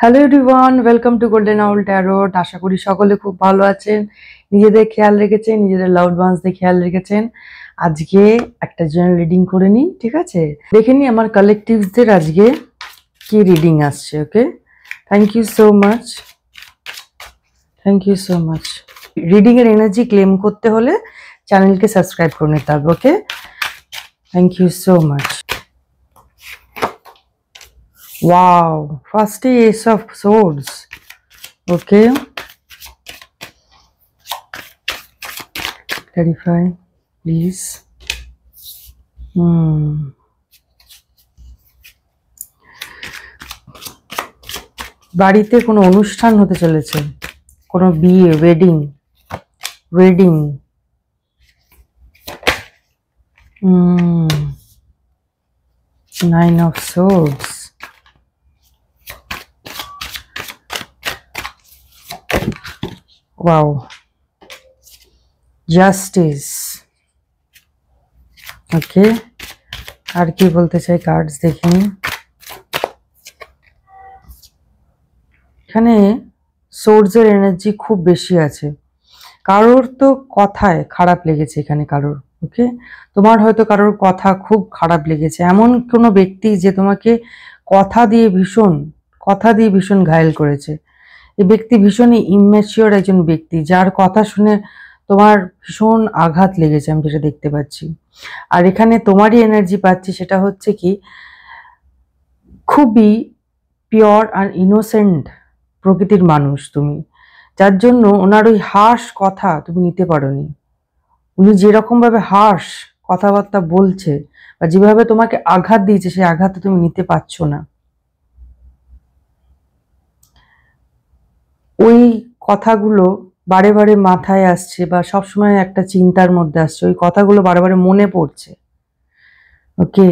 Hello everyone, welcome to Golden Owl Tarot. আশা করি সকলে খুব ভালো আছেন, নিজেদের খেয়াল রেখেছেন, নিজেদের লাভড ওয়ান্সদের খেয়াল রেখেছেন। আজকে একটা জেনারেল রিডিং করে নিই, ঠিক আছে? দেখে নিই আমার কালেকটিভসদের আজকে কি রিডিং আসছে। Okay, thank you so much, thank you so much. Reading এর এনার্জি ক্লেম করতে হলে চ্যানেলকে সাবস্ক্রাইব করে নিতে হবে। ওকে, থ্যাংক ইউ সো মাচ। Wow, first Ace of Swords. Okay, clarify, please. বাড়িতে কোনো অনুষ্ঠান হতে চলেছে, কোনো বিয়ে, wedding, wedding. Nine of swords. Wow, justice. Okay, আর কি বলতে চাই কার্ডস দেখিনি। এখানে সোর্সের এনার্জি খুব বেশি আছে। কারোর তো কথায় খারাপ লেগেছে এখানে কারোর। ওকে, তোমার হয়তো কারোর কথা খুব খারাপ লেগেছে, এমন কোনো ব্যক্তি যে তোমাকে কথা দিয়ে ভীষণ ঘায়েল করেছে। এই ব্যক্তি ভীষণই ইম্যাচিওর একজন ব্যক্তি, যার কথা শুনে তোমার ভীষণ আঘাত লেগেছে, আমি যেটা দেখতে পাচ্ছি। আর এখানে তোমারই এনার্জি পাচ্ছি, সেটা হচ্ছে কি খুবই পিওর আর ইনোসেন্ট প্রকৃতির মানুষ তুমি, যার জন্য ওনার ওই হার্শ কথা তুমি নিতে পারোনি। উনি যেরকম ভাবে হার্শ কথাবার্তা বলছে বা যেভাবে তোমাকে আঘাত দিয়েছে, সেই আঘাত তুমি নিতে পারছো না। ওই কথাগুলো বারে বারে মাথায় আসছে বা সবসময় একটা চিন্তার মধ্যে আসছে, ওই কথাগুলো বারে বারে মনে পড়ছে। ওকে,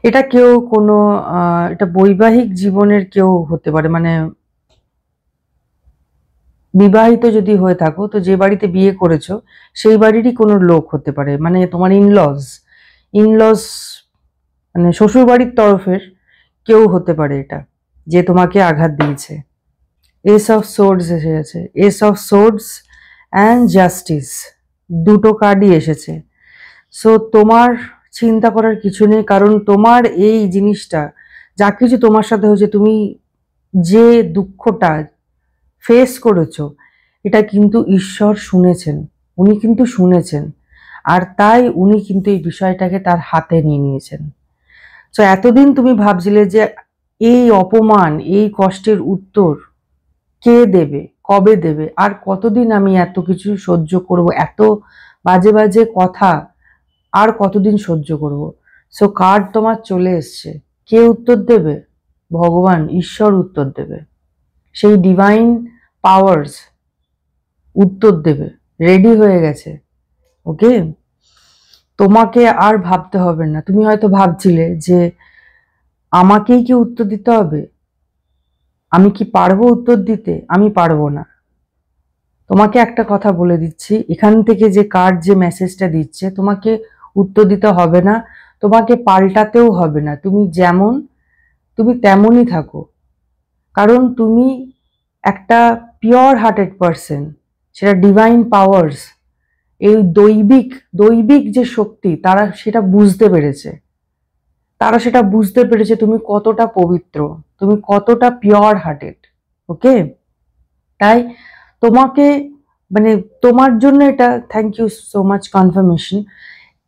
এটা কেউ কোনো এটা বৈবাহিক জীবনের কেউ হতে পারে, মানে বিবাহিত যদি হয়ে থাকো তো যে বাড়িতে বিয়ে করেছো সেই বাড়িরই কোনো লোক হতে পারে, মানে তোমার ইনলজ মানে শ্বশুর বাড়ির তরফের কেউ হতে পারে এটা, যে তোমাকে আঘাত দিয়েছে। এস অফ সোর্ডস এসে গেছে, S of swords and justice, দুটো কার্ডই এসেছে। সো তোমার চিন্তা করার কিছু নেই, কারণ তোমার এই জিনিসটা যা কিছু তোমার সাথে হয়েছে, তুমি যে দুঃখটা ফেস করেছো, এটা কিন্তু ঈশ্বর শুনেছেন, উনি কিন্তু শুনেছেন, আর তাই উনি কিন্তু এই বিষয়টাকে তার হাতে নিয়ে নিয়েছেন। তো এতদিন তুমি ভাবছিলে যে এই অপমান, এই কষ্টের উত্তর কে দেবে, কবে দেবে, আর কতদিন আমি এত কিছু সহ্য করব, এত বাজে বাজে কথা আর কতদিন সহ্য করব। সো কার্ড তোমার চলে এসছে, কে উত্তর দেবে? ভগবান, ঈশ্বর উত্তর দেবে। সেই ডিভাইন পাওয়ার্স উত্তর দেবে, রেডি হয়ে গেছে। ওকে, তোমাকে আর ভাবতে হবে না। তুমি হয়তো ভাবছিলে যে আমাকেই কি উত্তর দিতে হবে, আমি কি পারবো উত্তর দিতে? আমি পারবো না। তোমাকে একটা কথা বলে দিচ্ছি, এখান থেকে যে কার্ড যে মেসেজটা দিচ্ছে, তোমাকে উত্তর দিতে হবে না, তোমাকে পাল্টাতেও হবে না। তুমি যেমন, তুমি তেমনই থাকো, কারণ তুমি একটা পিওর হার্টেড পারসন। সেটা ডিভাইন পাওয়ার্স, এই দৈবিক যে শক্তি, তারা সেটা বুঝতে পেরেছে। তুমি কতটা পবিত্র, তুমি কতটা পিওর হার্টেড। ওকে, তাই তোমাকে, মানে তোমার জন্য এটা, thank you so much confirmation,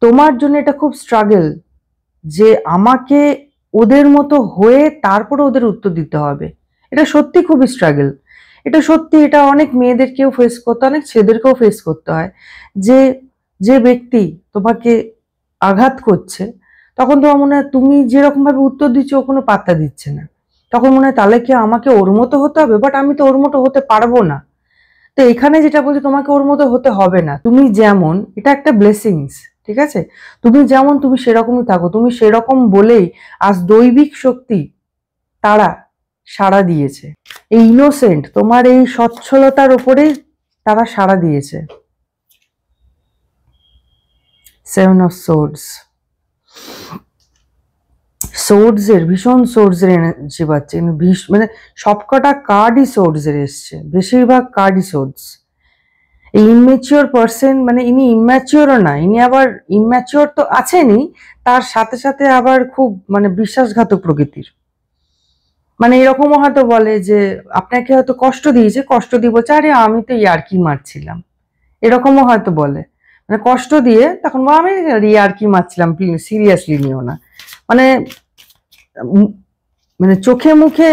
তোমার জন্য এটা খুব স্ট্রাগল, যে আমাকে ওদের মতো হয়ে তারপরে ওদের উত্তর দিতে হবে। এটা সত্যি খুবই স্ট্রাগল, এটা সত্যি, এটা অনেক মেয়েদেরকেও ফেস করতে হয়, অনেক ছেলেদেরকেও ফেস করতে হয়। যে যে ব্যক্তি তোমাকে আঘাত করছে, তখন তোমার মনে হয় তুমি যেরকম ভাবে উত্তর দিচ্ছ ও কোনো পাত্তা দিচ্ছে না, তখন মনে হয় তাহলে কি আমাকে ওর মতো হতে হবে, বাট আমি তো ওর মতো হতে পারবো না। তো এখানে যেটা বলছি, তোমাকে ওর মতো হতে হবে না, তুমি যেমন, এটা একটা ব্লেসিংস, ঠিক আছে? তুমি যেমন, তুমি সেরকমই থাকো। তুমি সেরকম বলেই আজ দৈবিক শক্তি তারা সাড়া দিয়েছে, এই ইনোসেন্ট তোমার এই সচ্ছলতার উপরে তারা সাড়া দিয়েছে। সেভেন অফ সোর্ডস, সোর্স এর ভীষণ সোর্স এর এনার্জি পাচ্ছে, মানে সবকটা কার্ডই সোর্স এর এসছে, বেশিরভাগ কার্ডই সোর্স। এই ইমম্যাচিওর পার্সন, মানে ইনি ইম্যাচিওরও না, ইনি আবার ইম্যাচিওর তো আছেনই, তার সাথে সাথে আবার খুব মানে বিশ্বাসঘাতক প্রকৃতির। মানে এরকমও হয়তো বলে যে আপনাকে হয়তো কষ্ট দিয়েছে, কষ্ট দিয়ে বলছে আরে আমি তো ইয়ার্কি মারছিলাম, এরকমও হয়তো বলে। মানে কষ্ট দিয়ে তখন আমি ইয়ার্কি মারছিলাম, সিরিয়াসলি নিও না। মানে মানে চোখে মুখে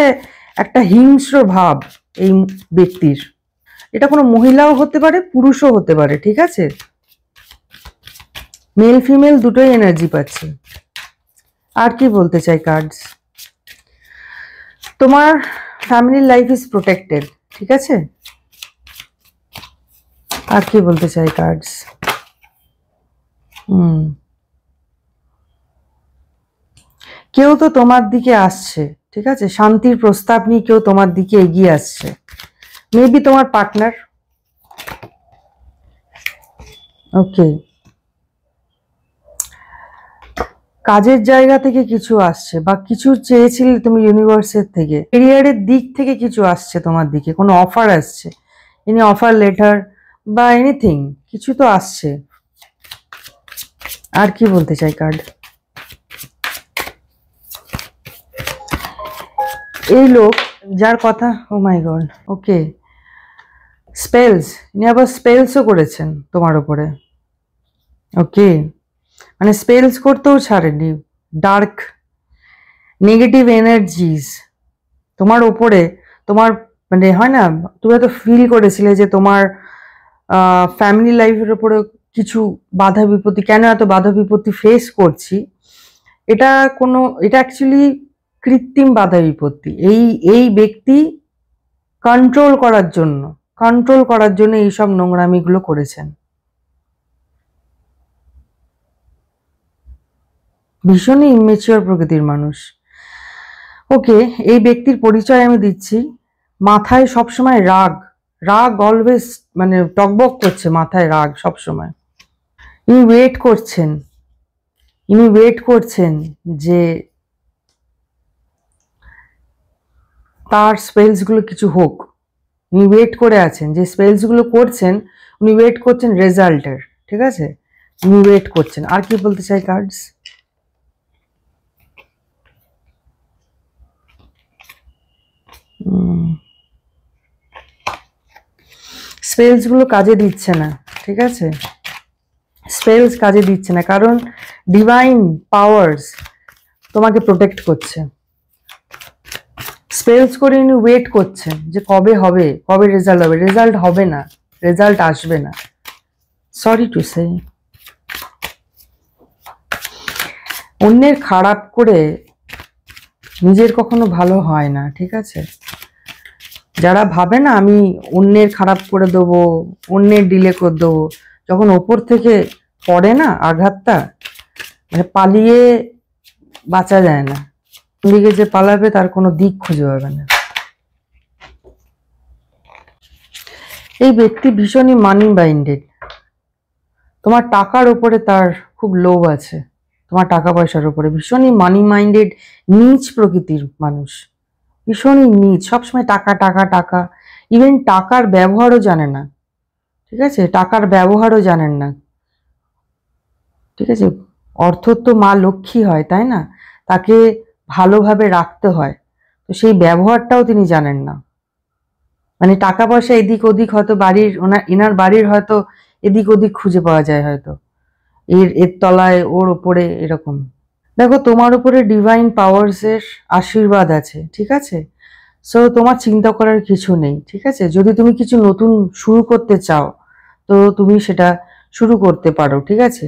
একটা হিংস্র ভাব এই ব্যক্তির। এটা কোনো মহিলাও হতে পারে, পুরুষও হতে পারে, ঠিক আছে? মেল ফিমেল দুটোই এনার্জি পাচ্ছে। আর কি বলতে চাই কার্ডস, তোমার ফ্যামিলি লাইফ ইজ প্রোটেক্টেড, ঠিক আছে? আর কি বলতে চাই কার্ডস, কেউ তো তোমার দিকে আসছে, ঠিক আছে? শান্তির প্রস্তাব নিয়ে কেউ তোমার দিকে এগিয়ে আসছে, মেবি তোমার পার্টনার। ওকে, কাজের জায়গা থেকে কিছু আসছে বা কিছু চেয়েছিলে তুমি ইউনিভার্সের থেকে, ক্যারিয়ারের দিক থেকে কিছু আসছে তোমার দিকে, কোনো অফার আসছে, এনি অফার লেটার বা এনিথিং, কিছু তো আসছে। আর কি বলতে চাই কার্ড, এই লোক যার কথা, ও মাই গড, ওকে, স্পেলস, ইনি আবার স্পেলসও করেছেন তোমার উপরে। ওকে, মানে স্পেলস করতেও ছাড়েনি, ডার্ক নেগেটিভ এনার্জিস তোমার ওপরে, তোমার মানে হয় না, তুমি হয়তো ফিল করেছিলে যে তোমার ফ্যামিলি লাইফের উপরে কিছু বাধা বিপত্তি, কেন এত বাধা বিপত্তি ফেস করছি, এটা কোনো, এটা অ্যাকচুয়ালি কৃত্রিম বাধা বিপত্তি। এই ব্যক্তি কন্ট্রোল করার জন্য এইসব নোংরামিগুলো করেছেন। ভীষণই ইমেচিওর প্রকৃতির মানুষ। ওকে, এই ব্যক্তির পরিচয় আমি দিচ্ছি, মাথায় সবসময় রাগ, রাগ অলওয়েজ, মানে টকবক করছে মাথায় রাগ সবসময়। ইনি ওয়েট করছেন যে তার স্পেলসগুলো কিছু হোক, উনি ওয়েট করে আছেন, যে স্পেলসগুলো করছেন উনি ওয়েট করছেন রেজাল্টের, ঠিক আছে? উনি ওয়েট করছেন। আর কি বলতে চাই কার্ডস, স্পেলসগুলো কাজে দিচ্ছে না, ঠিক আছে? স্পেলস কাজে দিচ্ছে না, কারণ ডিভাইন পাওয়ার্স তোমাকে প্রোটেক্ট করছে। স্পেলস করে ইনি ওয়েট করছেন যে কবে হবে, কবে রেজাল্ট হবে। রেজাল্ট হবে না, রেজাল্ট আসবে না, সরি টু সে। অন্যের খারাপ করে নিজের কখনো ভালো হয় না, ঠিক আছে? যারা ভাবে না আমি অন্যের খারাপ করে দেবো, অন্যের ডিলে করে দেবো, যখন ওপর থেকে পড়ে না আঘাতটা, মানে পালিয়ে বাঁচা যায় না, দিকে যে পালাবে তার কোনো দিক খুঁজে পাবে না। এই ব্যক্তি ভীষণই মানি মাইন্ডেড, তোমার টাকার উপরে তার খুব লোভ আছে, তোমার টাকা পয়সার উপরে ভীষণই মানি মাইন্ডেড, নীচ প্রকৃতির মানুষ, ভীষণই নীচ, সবসময় টাকা টাকা টাকা, ইভেন টাকার ব্যবহারও জানে না, ঠিক আছে? টাকার ব্যবহারও জানেন না, ঠিক আছে? অর্থ তো মা লক্ষ্মী হয়, তাই না? তাকে ভালোভাবে রাখতে হয়, তো সেই ব্যবহারটাও তিনি জানেন না। মানে টাকা পয়সা এদিক ওদিক হয়তো বাড়ির, এনার বাড়ির হয়তো এদিক ওদিক খুঁজে পাওয়া যায়, হয়তো এর তলায়, ওর ওপরে, এরকম। দেখো, তোমার উপরে ডিভাইন পাওয়ার্স এর আশীর্বাদ আছে, ঠিক আছে? সো তোমার চিন্তা করার কিছু নেই, ঠিক আছে? যদি তুমি কিছু নতুন শুরু করতে চাও তো তুমি সেটা শুরু করতে পারো, ঠিক আছে?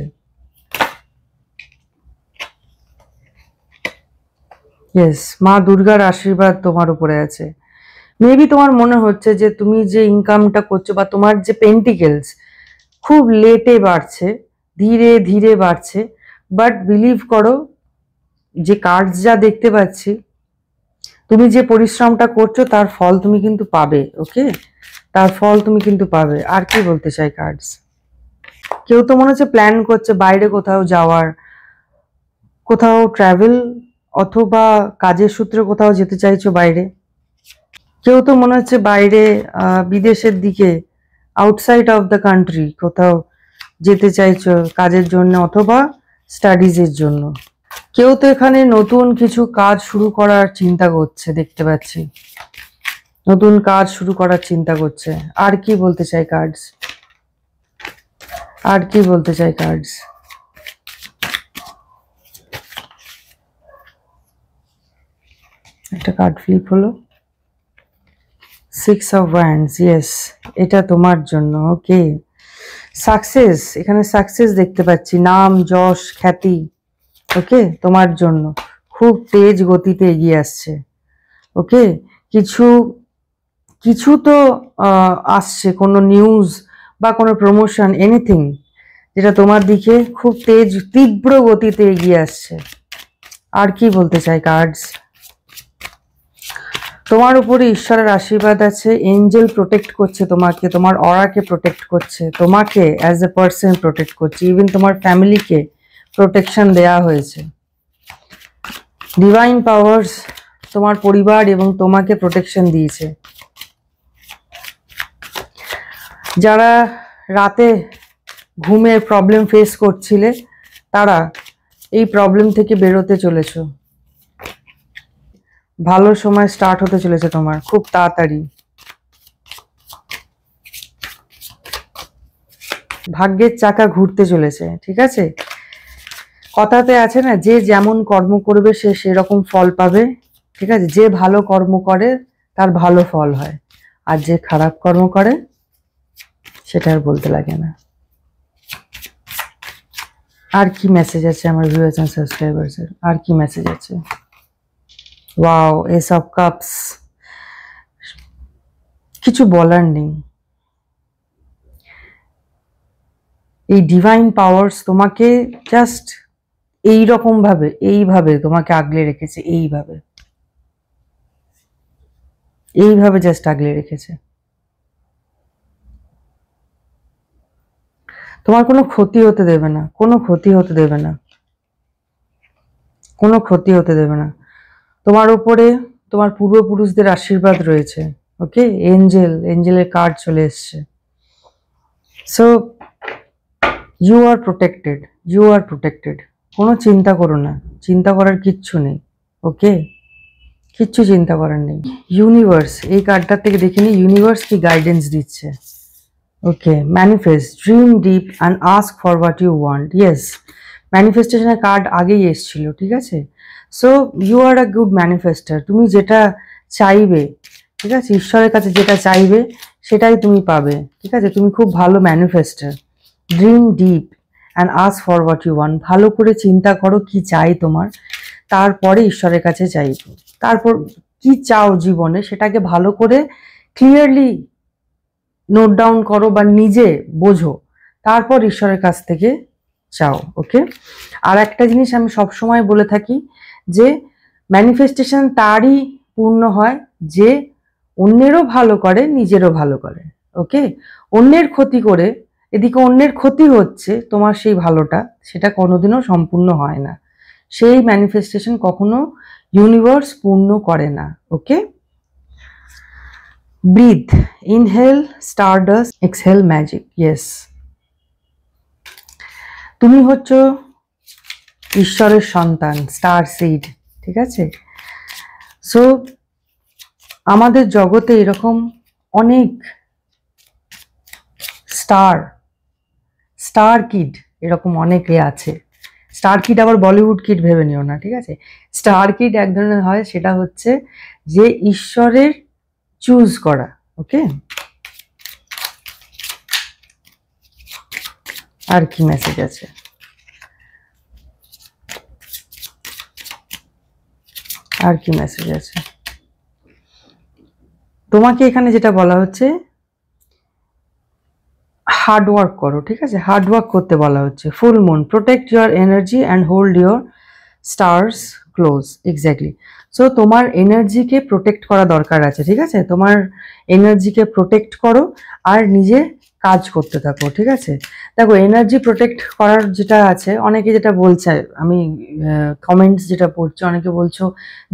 ইয়েস, মা দুর্গার আশীর্বাদ তোমার উপরে আছে। মেবি তোমার মনে হচ্ছে যে তুমি যে ইনকামটা করছো বা তোমার যে পেন্টিকেলস খুব লেটে বাড়ছে, ধীরে ধীরে বাড়ছে, বাট বিলিভ করো, যে কার্ডস যা দেখতে পাচ্ছি, তুমি যে পরিশ্রমটা করছো তার ফল তুমি কিন্তু পাবে, ওকে? তার ফল তুমি কিন্তু পাবে। আর কি বলতে চাই কার্ডস, কেউ তো মনে হচ্ছে প্ল্যান করছে বাইরে কোথাও যাওয়ার, কোথাও ট্রাভেল অথবা কাজের সূত্রে কোথাও যেতে চাইছো বাইরে। কেউ তো মনে হচ্ছে বাইরে বিদেশের দিকে, আউটসাইড অফ দ্য কান্ট্রি কোথাও যেতে চাইছো কাজের জন্য অথবা স্টাডিজের জন্য। কেউ তো এখানে নতুন কিছু কাজ শুরু করার চিন্তা করছে, দেখতে পাচ্ছি নতুন কাজ শুরু করার চিন্তা করছে। আর কি বলতে চাই কার্ডস, আর কি বলতে চাই কার্ডস? একটা কার্ড ফ্লিপ হলো, 6 of Wands, ইয়েস এটা তোমার জন্য। ওকে, সাকসেস, এখানে সাকসেস দেখতে পাচ্ছি, নাম যশ খ্যাতি, ওকে তোমার জন্য খুব তেজ গতিতে এগিয়ে আসছে। ওকে, কিছু কিছু তো আসছে, কোনো নিউজ বা কোনো প্রমোশন, এনিথিং যেটা তোমার দিকে খুব তেজ তীব্র গতিতে এগিয়ে আসছে। আর কি বলতে চাই কার্ডস? তোমার উপরে ঈশ্বরের আশীর্বাদ আছে, এঞ্জেল প্রোটেক্ট করছে তোমাকে, তোমার অরাকে প্রোটেক্ট করছে, তোমাকে অ্যাজ এ পার্সন প্রোটেক্ট করছে, ইভেন তোমার ফ্যামিলিকে প্রোটেকশন দেয়া হয়েছে। ডিভাইন পাওয়ার্স তোমার পরিবার এবং তোমাকে প্রোটেকশন দিয়েছে। যারা রাতে ঘুমের প্রবলেম ফেস করছিলে তারা এই প্রবলেম থেকে বেরোতে চলেছো। ভালো সময় স্টার্ট হতে চলেছে তোমার খুব তাড়াতাড়ি। ভাগ্যের চাকা ঘুরতে চলেছে, ঠিক আছে? কথাতে আছে না, যে যেমন কর্ম করবে সে সেরকম ফল পাবে, ঠিক আছে? যে ভালো কর্ম করে তার ভালো ফল হয়, আর যে খারাপ কর্ম করে সেটা আর বলতে লাগে না। আর কি মেসেজ আছে আমার ভিউয়ার্স এন্ড সাবস্ক্রাইবার্সের? আর কি মেসেজ আছে? ওয়াও, এস অফ কাপস, কিছু বলার নেই। এই ডিভাইন পাওয়ার্স তোমাকে জাস্ট এইরকম ভাবে, এইভাবে তোমাকে আগলে রেখেছে, এইভাবে এইভাবে জাস্ট আগলে রেখেছে। তোমার কোনো ক্ষতি হতে দেবে না, কোনো ক্ষতি হতে দেবে না, কোনো ক্ষতি হতে দেবে না। তোমার উপরে তোমার পূর্বপুরুষদের আশীর্বাদ রয়েছে। ওকে, এঞ্জেলের কার্ড চলে এসছে। So you are protected, you are protected. কোনো চিন্তা করো না, চিন্তা করার কিচ্ছু নেই। ওকে, কিচ্ছু চিন্তা করার নেই। ইউনিভার্স, এই কার্ডটার থেকে দেখিনি ইউনিভার্স কি গাইডেন্স দিচ্ছে। Okay, manifest, dream deep and ask for what you want. Yes, ম্যানিফেস্টেশনের কার্ড আগেই এসছিল, ঠিক আছে? So you are a good manifester. তুমি যেটা চাইবে, ঠিক আছে, ঈশ্বরের কাছে যেটা চাইবে সেটাই তুমি পাবে, ঠিক আছে? তুমি খুব ভালো manifester. Dream deep and ask for what you want. ভালো করে চিন্তা করো কি চাই তোমার, তারপরে ঈশ্বরের কাছে চাইবে। তারপর কি চাও জীবনে সেটাকে ভালো করে ক্লিয়ারলি নোট ডাউন করো বা নিজে বোঝো, তারপর ঈশ্বরের কাছ থেকে চাও। ওকে, আর একটা জিনিস আমি সবসময় বলে থাকি যে ম্যানিফেস্টেশন তারই পূর্ণ হয় যে অন্যেরও ভালো করে, নিজেরও ভালো করে। ওকে, অন্যের ক্ষতি করে এদিকে অন্যের ক্ষতি হচ্ছে, তোমার সেই ভালোটা সেটা কোনোদিনও সম্পূর্ণ হয় না। সেই ম্যানিফেস্টেশন কখনো ইউনিভার্স পূর্ণ করে না। Okay, breathe, inhale stardust, exhale magic. Yes, তুমি হচ্ছ ঈশ্বরের সন্তান, স্টার সিড, ঠিক আছে? সো আমাদের জগতে এরকম অনেক স্টার কিড এরকম অনেকে আছে। স্টার কিড আবার বলিউড কিড ভেবে নিও না, ঠিক আছে? স্টার কিড এক ধরনের হয়, সেটা হচ্ছে যে ঈশ্বরের চুজ করা। ওকে, আর কি মেসেজ আছে? আর কি মেসেজ আছে? তোমাকে এখানে যেটা বলা হচ্ছে হার্ড ওয়ার্ক করো, ঠিক আছে? হার্ড ওয়ার্ক করতে বলা হচ্ছে। Full moon, protect your energy and hold your stars close. Exactly. So তোমার এনার্জিকে প্রোটেক্ট করা দরকার আছে, ঠিক আছে? তোমার এনার্জিকে প্রোটেক্ট করো আর নিজে কাজ করতে থাকো, ঠিক আছে? দেখো এনার্জি প্রোটেক্ট করার যেটা আছে, অনেকে যেটা বলছে, আমি কমেন্টস যেটা পড়ছি, অনেকে বলছো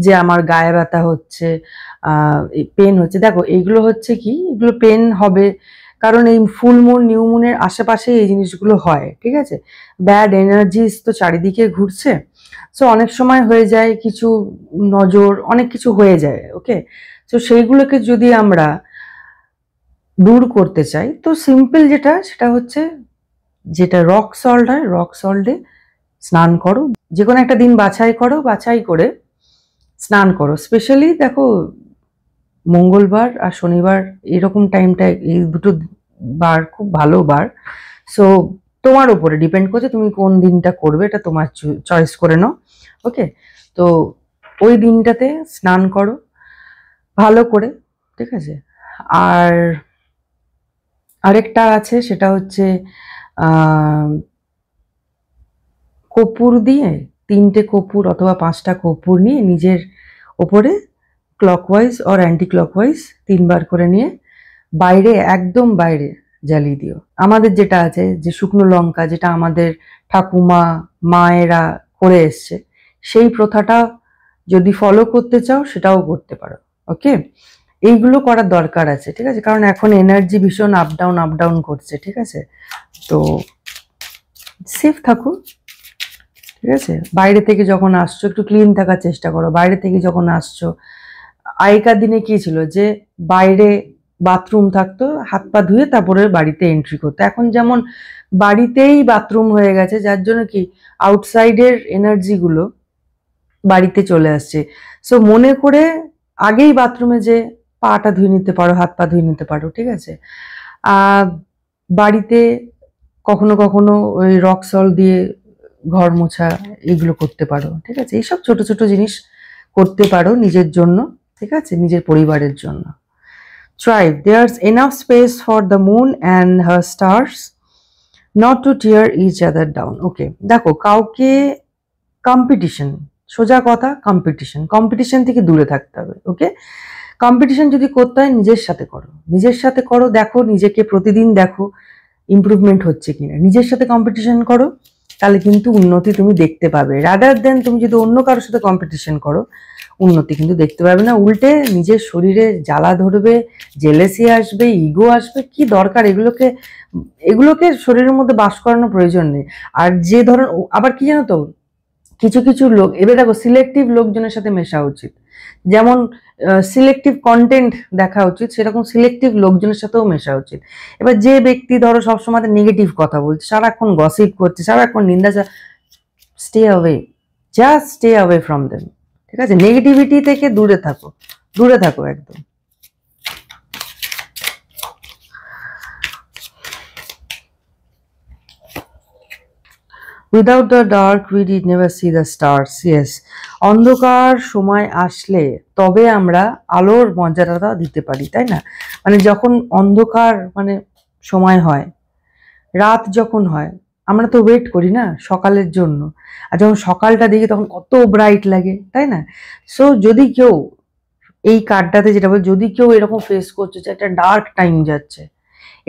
যে আমার গায়ে ব্যথা হচ্ছে, পেন হচ্ছে। দেখো এইগুলো হচ্ছে কি, এগুলো পেন হবে কারণ এই ফুল মুন নিউ মুনের আশেপাশে এই জিনিসগুলো হয়, ঠিক আছে? ব্যাড এনার্জিস তো চারিদিকে ঘুরছে, সো অনেক সময় হয়ে যায় কিছু নজর, অনেক কিছু হয়ে যায়, ওকে? তো সেইগুলোকে যদি আমরা দূর করতে চাই, তো সিম্পল যেটা, সেটা হচ্ছে যেটা রক সল্ট হয়, রক সল্টে স্নান করো। যে কোনো একটা দিন বাছাই করো, বাছাই করে স্নান করো। স্পেশালি দেখো মঙ্গলবার আর শনিবার এরকম টাইমটা, এই দুটো বার খুব ভালো বার। সো তোমার উপরে ডিপেন্ড করছে তুমি কোন দিনটা করবে, এটা তোমার চয়েস করে নাও, ওকে? তো ওই দিনটাতে স্নান করো ভালো করে, ঠিক আছে? আর আরেকটা আছে, সেটা হচ্ছে কর্পূর দিয়ে, 3টে কর্পূর অথবা 5টা কর্পূর নিয়ে নিজের ওপরে ক্লকওয়াইজ আর অ্যান্টি ক্লকওয়াইজ 3বার করে নিয়ে বাইরে, একদম বাইরে জ্বালিয়ে দিও। আমাদের যেটা আছে যে শুকনো লঙ্কা, যেটা আমাদের ঠাকুমা মায়েরা করে এসছে, সেই প্রথাটা যদি ফলো করতে চাও সেটাও করতে পারো, ওকে? এইগুলো করার দরকার আছে, ঠিক আছে? কারণ এখন এনার্জি ভীষণ আপ ডাউন করছে, ঠিক আছে? তো সেফ থাকো, ঠিক আছে? বাইরে থেকে যখন আসছো একটু ক্লিন থাকার চেষ্টা করো। বাইরে থেকে যখন আসছো, আগেকার দিনে কি ছিল যে বাইরে বাথরুম থাকতো, হাত পা ধুয়ে তারপরে বাড়িতে এন্ট্রি করতো। এখন যেমন বাড়িতেই বাথরুম হয়ে গেছে, যার জন্য কি আউটসাইডের এনার্জিগুলো বাড়িতে চলে আসছে। সো মনে করে আগেই বাথরুমে যে পাটা ধুয়ে নিতে পারো, হাত পা ধুয়ে নিতে পারো, ঠিক আছে? বাড়িতে কখনো কখনো ওই রক সল্ট দিয়ে ঘর মোছা, এগুলো করতে পারো, ঠিক আছে? এইসব ছোট ছোট জিনিস করতে পারো নিজের জন্য, ঠিক আছে? নিজের পরিবারের জন্য। Thrive. There's enough space for the moon and her stars not to tear each other down. Okay, দেখো কাউকে কম্পিটিশন, সোজা কথা, কম্পিটিশন থেকে দূরে থাকতে হবে, ওকে? কম্পিটিশন যদি করতে হয় নিজের সাথে করো, নিজের সাথে করো। দেখো নিজেকে প্রতিদিন দেখো ইমপ্রুভমেন্ট হচ্ছে কিনা। নিজের সাথে কম্পিটিশন করো, তাহলে কিন্তু উন্নতি তুমি দেখতে পাবে। রাদার দেন তুমি যদি অন্য কারোর সাথে কম্পিটিশন করো, উন্নতি কিন্তু দেখতে পাবে না। উল্টে নিজের শরীরে জ্বালা ধরবে, জেলেসি আসবে, ইগো আসবে। কি দরকার এগুলোকে? এগুলোকে শরীরের মধ্যে বাস করানোর প্রয়োজন নেই। আর যে ধরুন, আবার কি জানো তো, কিছু কিছু লোক, এবার দেখো সিলেক্টিভ লোকজনের সাথে মেশা উচিত। যেমন সিলেক্টিভ কন্টেন্ট দেখা উচিত, সেরকম সিলেক্টিভ লোকজনের সাথেও মেশা উচিত। এবার যে ব্যক্তি ধরো সবসময় নেগেটিভ কথা বলছে, সারাক্ষণ গসিপ করছে, সারাক্ষণ নিন্দা, stay away, just stay away from them, ঠিক আছে? নেগেটিভিটি থেকে দূরে থাকো, দূরে থাকো একদম। Without the dark we did never see the stars. Yes, অন্ধকার সময় আসলে তবে আমরা আলোর মর্যাদাটা দিতে পারি, তাই না? মানে যখন অন্ধকার মানে সময় হয়, রাত যখন হয়, আমরা তো ওয়েট করি না সকালের জন্য। আর যখন সকালটা দেখি তখন কত ব্রাইট লাগে, তাই না? সো যদি কেউ এই কার্ডটাতে যেটা বলে, যদি কেউ এরকম ফেস করছে যে একটা ডার্ক টাইম যাচ্ছে,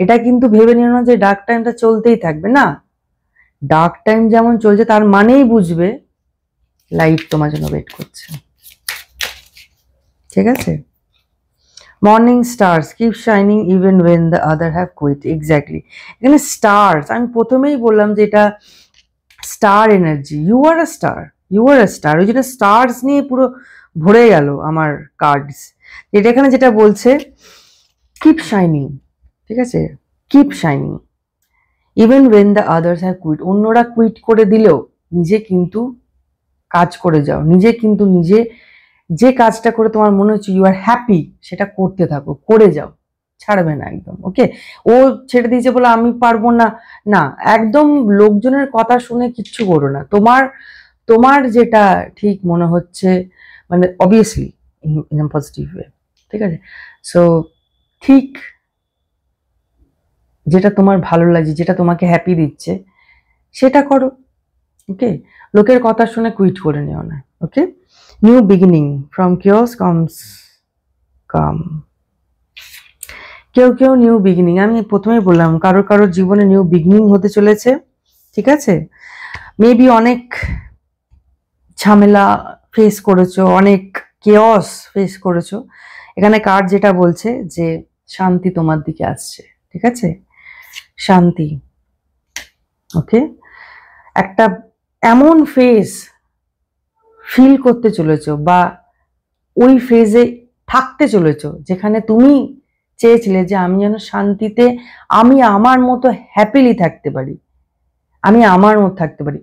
এটা কিন্তু ভেবে নিও না যে ডার্ক টাইমটা চলতেই থাকবে, না। ডার্ক টাইম যেমন চলছে তার মানেই বুঝবে লাইট তোমার জন্য ওয়েট করছে, ঠিক আছে? Morning stars keep shining even when the other have quit. Exactly, এখানে স্টার্স, আমি প্রথমেই বললাম যে এটা star energy. You are a star, you are a star. ওই জন্য স্টার্স নিয়ে পুরো ভরে গেল আমার কার্ডস। এটা এখানে যেটা বলছে কিপ শাইনিং, ঠিক আছে? Keep shining even when the others have quit. অন্যরা কুইট করে দিলেও নিজে কিন্তু কাজ করে যাও, নিজে কিন্তু নিজে যে কাজটা করে তোমার মনে হচ্ছে ইউ আর হ্যাপি, সেটা করতে থাকো, করে যাও, ছাড়বে না একদম, ওকে? ও ছেড়ে দিয়েছে বলে আমি পারবো না, না, একদম লোকজনের কথা শুনে কিচ্ছু করো না। তোমার তোমার যেটা ঠিক মনে হচ্ছে, মানে obviously in a positive way, ঠিক আছে? সো ঠিক যেটা তোমার ভালো লাগছে, যেটা তোমাকে হ্যাপি দিচ্ছে, সেটা করো, ওকে? লোকের কথা শুনে কুইট করে নিও না, ওকে? New beginning. From chaos comes calm. কেউ কেউ নিউ বিগিনিং, আমি প্রথমেই বললাম কারোর কারোর জীবনে নিউ বিগিনিং হতে চলেছে, ঠিক আছে? মেবি অনেক ঝামেলা ফেস করেছো, অনেক কেয়স ফেস করেছো। এখানে কার্ড যেটা বলছে যে শান্তি তোমার দিকে আসছে, ঠিক আছে? শান্তি, ওকে? একটা এমন ফেজ ফিল করতে চলেছো বা ওই ফেজে থাকতে চলেছো যেখানে তুমি চেয়েছিলে যে আমি যেন শান্তিতে, আমি আমার মতো হ্যাপিলি থাকতে পারি, আমি আমার মতো থাকতে পারি।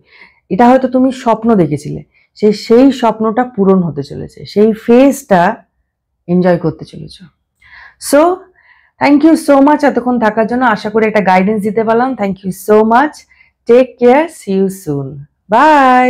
এটা হয়তো তুমি স্বপ্ন দেখেছিলে, সেই স্বপ্নটা পূরণ হতে চলেছে, সেই ফেজটা এনজয় করতে চলেছো। So thank you so much এতক্ষণ থাকার জন্য। আশা করি একটা গাইডেন্স দিতে পারলাম। Thank you so much, take care, see you soon, by.